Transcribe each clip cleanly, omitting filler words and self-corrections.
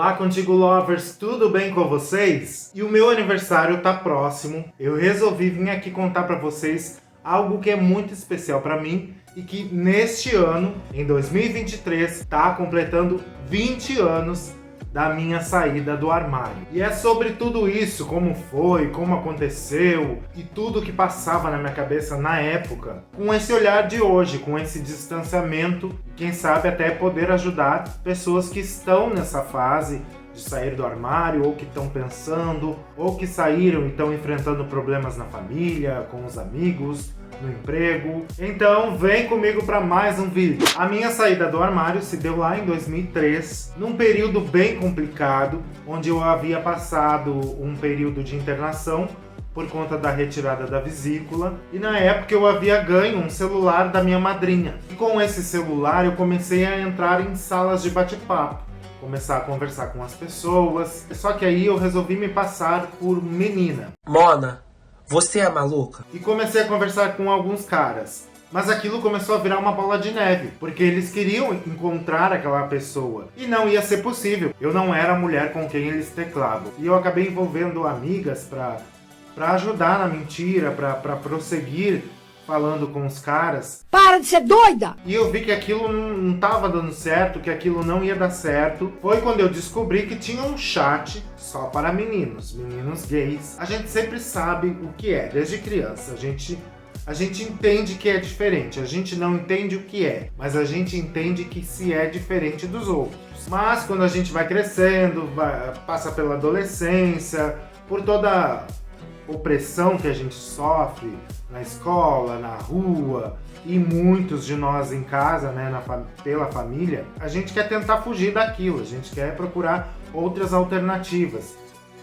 Olá, Contigo Lovers, tudo bem com vocês? E o meu aniversário tá próximo. Eu resolvi vir aqui contar pra vocês algo que é muito especial pra mim e que neste ano, em 2023, tá completando 20 anos da minha saída do armário. E é sobre tudo isso, como foi, como aconteceu e tudo que passava na minha cabeça na época, com esse olhar de hoje, com esse distanciamento, quem sabe até poder ajudar pessoas que estão nessa fase de sair do armário, ou que estão pensando, ou que saíram e estão enfrentando problemas na família, com os amigos, no emprego. Então vem comigo para mais um vídeo. A minha saída do armário se deu lá em 2003, num período bem complicado, onde eu havia passado um período de internação por conta da retirada da vesícula, e na época eu havia ganho um celular da minha madrinha. E com esse celular eu comecei a entrar em salas de bate-papo, começar a conversar com as pessoas, só que aí eu resolvi me passar por menina. Mona, você é maluca? E comecei a conversar com alguns caras. Mas aquilo começou a virar uma bola de neve, porque eles queriam encontrar aquela pessoa. E não ia ser possível. Eu não era a mulher com quem eles teclavam. E eu acabei envolvendo amigas pra ajudar na mentira, pra prosseguir falando com os caras. Para de ser doida! E eu vi que aquilo não tava dando certo, que aquilo não ia dar certo. Foi quando eu descobri que tinha um chat só para meninos gays. A gente sempre sabe o que é, desde criança. A gente entende que é diferente, a gente não entende o que é, mas a gente entende que se é diferente dos outros. Mas quando a gente vai crescendo, passa pela adolescência, por toda a opressão que a gente sofre na escola, na rua, e muitos de nós em casa, né, pela família, a gente quer tentar fugir daquilo, a gente quer procurar outras alternativas.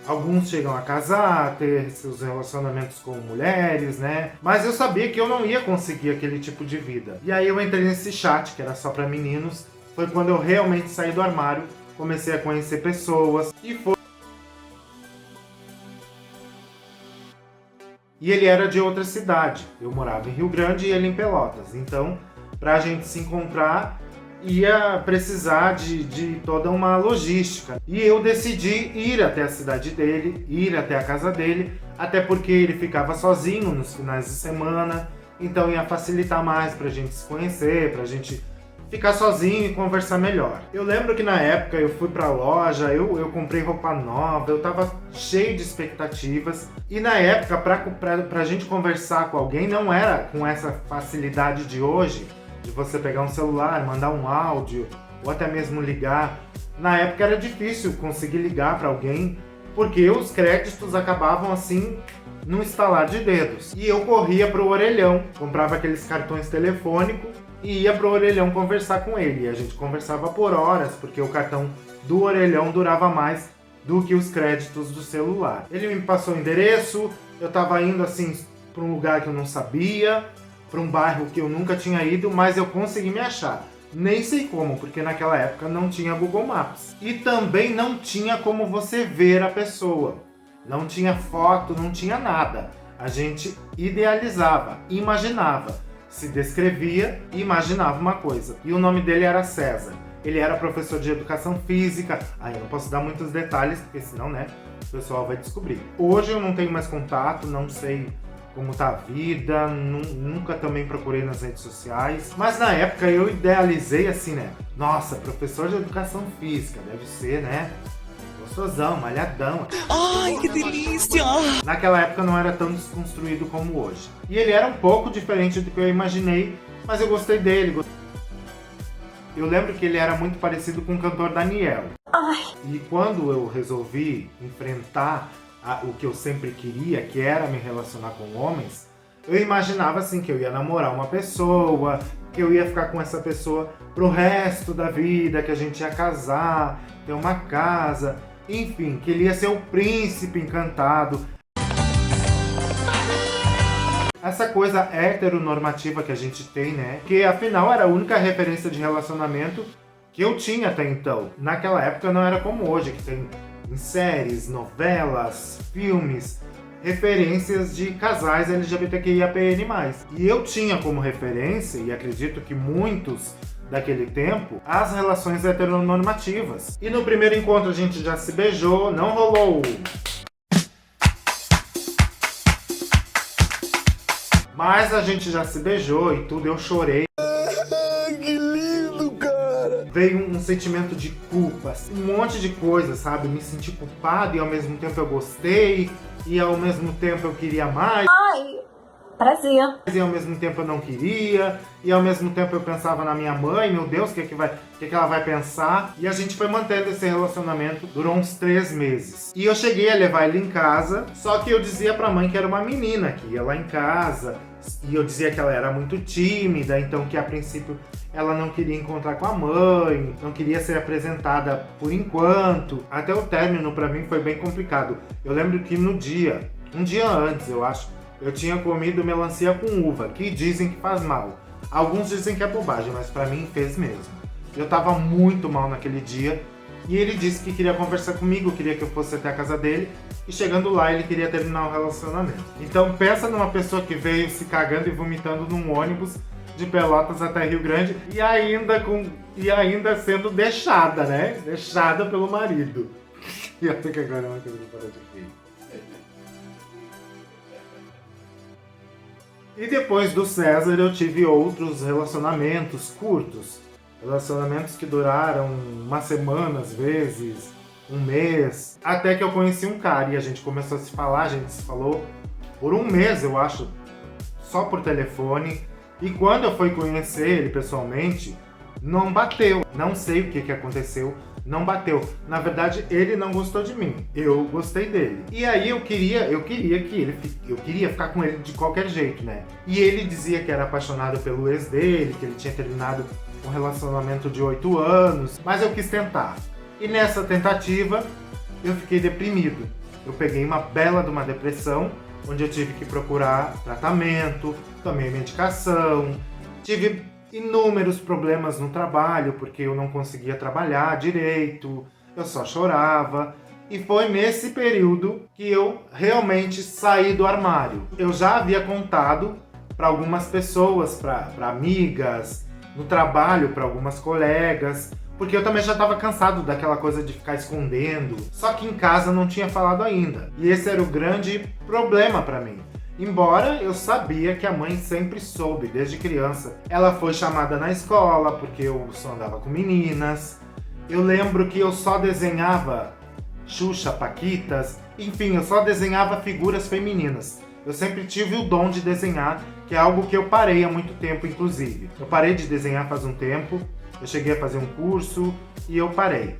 Alguns chegam a casar, ter seus relacionamentos com mulheres, né? Mas eu sabia que eu não ia conseguir aquele tipo de vida. E aí eu entrei nesse chat, que era só para meninos. Foi quando eu realmente saí do armário, comecei a conhecer pessoas E ele era de outra cidade. Eu morava em Rio Grande e ele em Pelotas. Então, pra gente se encontrar, ia precisar de toda uma logística. E eu decidi ir até a cidade dele, ir até a casa dele, até porque ele ficava sozinho nos finais de semana, então ia facilitar mais pra gente se conhecer, pra gente ficar sozinho e conversar melhor. Eu lembro que na época eu fui pra loja, eu comprei roupa nova, eu tava cheio de expectativas. E na época, pra gente conversar com alguém, não era com essa facilidade de hoje, de você pegar um celular, mandar um áudio, ou até mesmo ligar. Na época era difícil conseguir ligar pra alguém, porque os créditos acabavam assim, num estalar de dedos. E eu corria pro orelhão, comprava aqueles cartões telefônicos, e ia pro orelhão conversar com ele. E a gente conversava por horas, porque o cartão do orelhão durava mais do que os créditos do celular. Ele me passou o endereço, eu tava indo assim pra um lugar que eu não sabia, pra um bairro que eu nunca tinha ido, mas eu consegui me achar. Nem sei como, porque naquela época não tinha Google Maps. E também não tinha como você ver a pessoa. Não tinha foto, não tinha nada. A gente idealizava, imaginava. Se descrevia e imaginava uma coisa. E o nome dele era César. Ele era professor de educação física. Aí eu não posso dar muitos detalhes, porque senão, né, o pessoal vai descobrir. Hoje eu não tenho mais contato, não sei como tá a vida, nunca também procurei nas redes sociais. Mas na época eu idealizei assim, né? Nossa, professor de educação física, deve ser, né? Gostosão, malhadão. Ai, que delícia! Naquela época não era tão desconstruído como hoje. E ele era um pouco diferente do que eu imaginei, mas eu gostei dele. Eu lembro que ele era muito parecido com o cantor Daniel. Ai. E quando eu resolvi enfrentar o que eu sempre queria, que era me relacionar com homens, eu imaginava assim que eu ia namorar uma pessoa, que eu ia ficar com essa pessoa pro resto da vida, que a gente ia casar, ter uma casa, enfim, que ele ia ser o príncipe encantado. Essa coisa heteronormativa que a gente tem, né? Que afinal era a única referência de relacionamento que eu tinha até então. Naquela época não era como hoje, que tem em séries, novelas, filmes, referências de casais LGBTQIAPN+. E eu tinha como referência, e acredito que muitos daquele tempo as relações heteronormativas. E no primeiro encontro a gente já se beijou, não rolou. Mas a gente já se beijou e tudo, eu chorei. Que lindo, cara! Veio um sentimento de culpa, um monte de coisa, sabe? Me senti culpado e ao mesmo tempo eu gostei, e ao mesmo tempo eu queria mais. Ai, prazer. E ao mesmo tempo eu não queria, e ao mesmo tempo eu pensava na minha mãe, meu Deus, o que ela vai pensar? E a gente foi mantendo esse relacionamento, durou uns 3 meses. E eu cheguei a levar ele em casa, só que eu dizia pra mãe que era uma menina, que ia lá em casa, e eu dizia que ela era muito tímida, então que a princípio ela não queria encontrar com a mãe, não queria ser apresentada por enquanto. Até o término pra mim foi bem complicado. Eu lembro que um dia antes, eu acho, eu tinha comido melancia com uva, que dizem que faz mal. Alguns dizem que é bobagem, mas pra mim fez mesmo. Eu tava muito mal naquele dia e ele disse que queria conversar comigo, queria que eu fosse até a casa dele e chegando lá ele queria terminar o relacionamento. Então pensa numa pessoa que veio se cagando e vomitando num ônibus de Pelotas até Rio Grande e ainda sendo deixada, né? Deixada pelo marido. E até que agora é uma coisa que para de rir. E depois do César eu tive outros relacionamentos curtos. Relacionamentos que duraram uma semana, às vezes, um mês. Até que eu conheci um cara e a gente começou a se falar, a gente se falou por um mês, eu acho, só por telefone. E quando eu fui conhecer ele pessoalmente, não bateu. Não sei o que aconteceu, não bateu. Na verdade, ele não gostou de mim, eu gostei dele. E aí eu queria ficar com ele de qualquer jeito, né? E ele dizia que era apaixonado pelo ex dele, que ele tinha terminado um relacionamento de 8 anos, mas eu quis tentar. E nessa tentativa, eu fiquei deprimido. Eu peguei uma bela de uma depressão, onde eu tive que procurar tratamento, tomei medicação, tive inúmeros problemas no trabalho, porque eu não conseguia trabalhar direito, eu só chorava. E foi nesse período que eu realmente saí do armário. Eu já havia contado para algumas pessoas, para amigas, no trabalho, para algumas colegas, porque eu também já estava cansado daquela coisa de ficar escondendo. Só que em casa eu não tinha falado ainda. E esse era o grande problema para mim. Embora eu sabia que a mãe sempre soube, desde criança. Ela foi chamada na escola, porque eu só andava com meninas. Eu lembro que eu só desenhava Xuxa, Paquitas, enfim, eu só desenhava figuras femininas. Eu sempre tive o dom de desenhar, que é algo que eu parei há muito tempo, inclusive. Eu parei de desenhar faz um tempo, eu cheguei a fazer um curso e eu parei.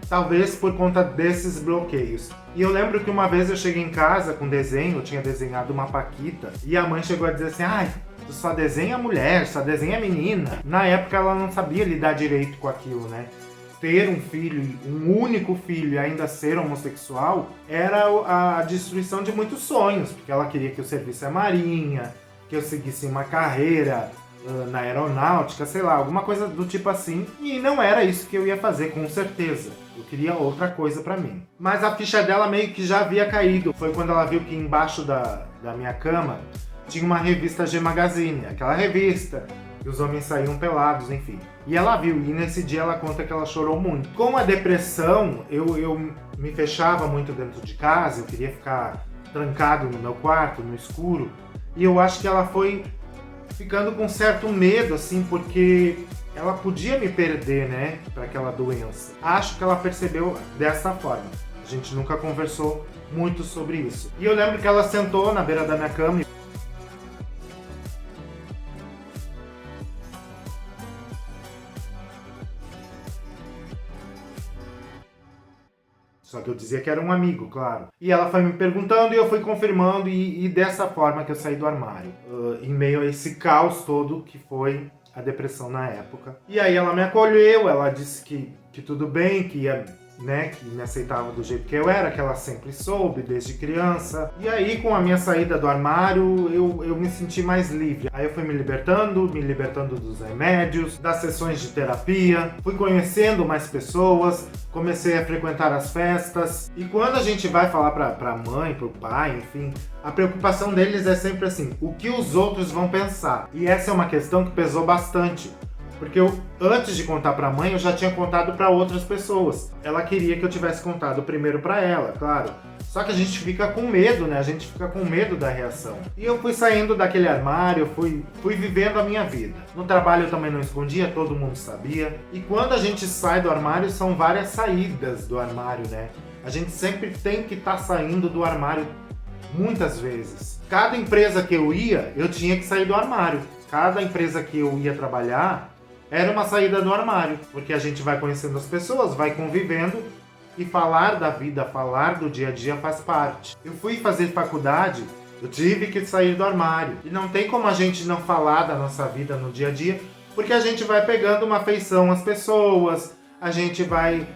Talvez por conta desses bloqueios. E eu lembro que uma vez eu cheguei em casa com desenho, eu tinha desenhado uma Paquita, e a mãe chegou a dizer assim, ai, tu só desenha mulher, só desenha menina. Na época ela não sabia lidar direito com aquilo, né? Ter um filho, um único filho e ainda ser homossexual, era a destruição de muitos sonhos, porque ela queria que eu servisse a marinha, que eu seguisse uma carreira na aeronáutica, sei lá, alguma coisa do tipo assim. E não era isso que eu ia fazer, com certeza. Eu queria outra coisa pra mim. Mas a ficha dela meio que já havia caído. Foi quando ela viu que embaixo da minha cama tinha uma revista G Magazine, aquela revista que os homens saíam pelados, enfim. E ela viu, e nesse dia ela conta que ela chorou muito. Com a depressão, eu me fechava muito dentro de casa, eu queria ficar trancado no meu quarto, no escuro. E eu acho que ela foi ficando com certo medo, assim, porque ela podia me perder, né, para aquela doença. Acho que ela percebeu dessa forma. A gente nunca conversou muito sobre isso. E eu lembro que ela sentou na beira da minha cama e só que eu dizia que era um amigo, claro. E ela foi me perguntando e eu fui confirmando e dessa forma que eu saí do armário. Em meio a esse caos todo que foi a depressão na época. E aí ela me acolheu, ela disse que tudo bem, que ia, né, que me aceitava do jeito que eu era, que ela sempre soube, desde criança. E aí, com a minha saída do armário, eu me senti mais livre. Aí eu fui me libertando dos remédios, das sessões de terapia, fui conhecendo mais pessoas, comecei a frequentar as festas. E quando a gente vai falar pra mãe, pro pai, enfim, a preocupação deles é sempre assim, o que os outros vão pensar? E essa é uma questão que pesou bastante. Porque antes de contar pra mãe, eu já tinha contado pra outras pessoas. Ela queria que eu tivesse contado primeiro pra ela, claro. Só que a gente fica com medo, né? A gente fica com medo da reação. E eu fui saindo daquele armário, fui vivendo a minha vida. No trabalho eu também não escondia, todo mundo sabia. E quando a gente sai do armário, são várias saídas do armário, né? A gente sempre tem que estar saindo do armário muitas vezes. Cada empresa que eu ia, eu tinha que sair do armário. Cada empresa que eu ia trabalhar, era uma saída do armário, porque a gente vai conhecendo as pessoas, vai convivendo e falar da vida, falar do dia a dia faz parte. Eu fui fazer faculdade, eu tive que sair do armário. E não tem como a gente não falar da nossa vida no dia a dia, porque a gente vai pegando uma afeição às pessoas, a gente vai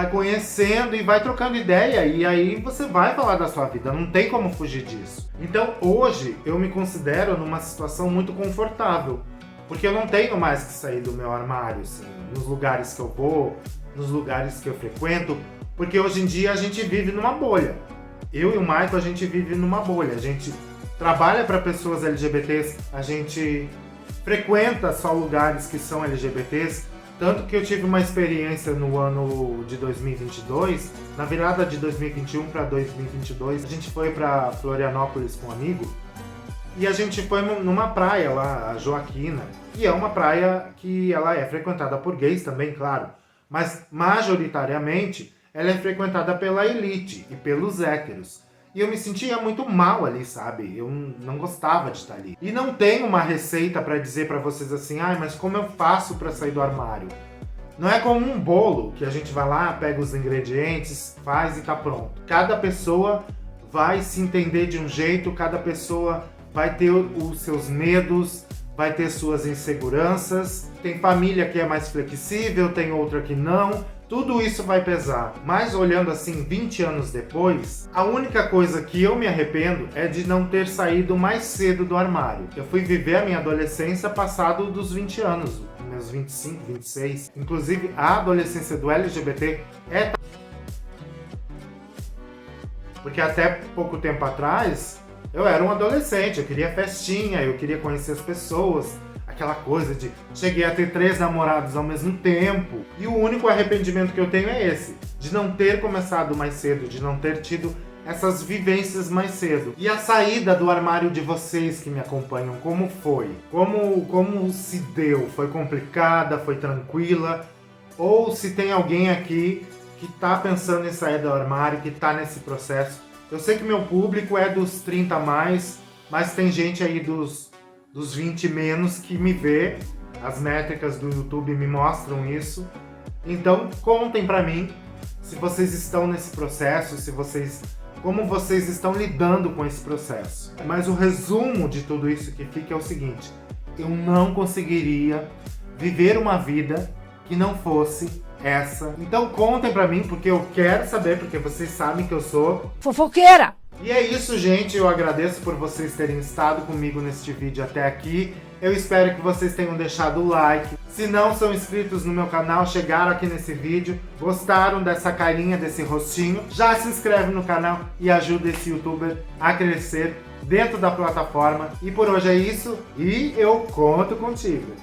conhecendo e vai trocando ideia, e aí você vai falar da sua vida, não tem como fugir disso. Então hoje eu me considero numa situação muito confortável, porque eu não tenho mais que sair do meu armário, assim, nos lugares que eu vou, nos lugares que eu frequento, porque hoje em dia a gente vive numa bolha. Eu e o Michael, a gente vive numa bolha. A gente trabalha para pessoas LGBTs, a gente frequenta só lugares que são LGBTs, tanto que eu tive uma experiência no ano de 2022, na virada de 2021 para 2022, a gente foi para Florianópolis com um amigo, e a gente foi numa praia lá, a Joaquina, e é uma praia que ela é frequentada por gays também, claro, mas majoritariamente ela é frequentada pela elite e pelos héteros. E eu me sentia muito mal ali, sabe? Eu não gostava de estar ali. E não tem uma receita pra dizer pra vocês assim, mas como eu faço pra sair do armário? Não é como um bolo, que a gente vai lá, pega os ingredientes, faz e tá pronto. Cada pessoa vai se entender de um jeito, cada pessoa vai ter os seus medos, vai ter suas inseguranças. Tem família que é mais flexível, tem outra que não. Tudo isso vai pesar. Mas olhando assim, 20 anos depois, a única coisa que eu me arrependo é de não ter saído mais cedo do armário. Eu fui viver a minha adolescência passado dos 20 anos, meus 25, 26. Inclusive, a adolescência do LGBT é... Porque até pouco tempo atrás, eu era um adolescente, eu queria festinha, eu queria conhecer as pessoas, aquela coisa de cheguei a ter 3 namorados ao mesmo tempo. E o único arrependimento que eu tenho é esse, de não ter começado mais cedo, de não ter tido essas vivências mais cedo. E a saída do armário de vocês que me acompanham, como foi? Como se deu? Foi complicada? Foi tranquila? Ou se tem alguém aqui que tá pensando em sair do armário, que tá nesse processo? Eu sei que meu público é dos 30 a mais, mas tem gente aí dos 20 menos que me vê. As métricas do YouTube me mostram isso. Então contem pra mim se vocês estão nesse processo, como vocês estão lidando com esse processo. Mas o resumo de tudo isso que fica é o seguinte: eu não conseguiria viver uma vida que não fosse essa. Então contem pra mim, porque eu quero saber, porque vocês sabem que eu sou fofoqueira! E é isso, gente. Eu agradeço por vocês terem estado comigo neste vídeo até aqui. Eu espero que vocês tenham deixado o like. Se não são inscritos no meu canal, chegaram aqui nesse vídeo, gostaram dessa carinha, desse rostinho, já se inscreve no canal e ajuda esse youtuber a crescer dentro da plataforma. E por hoje é isso, e eu conto contigo.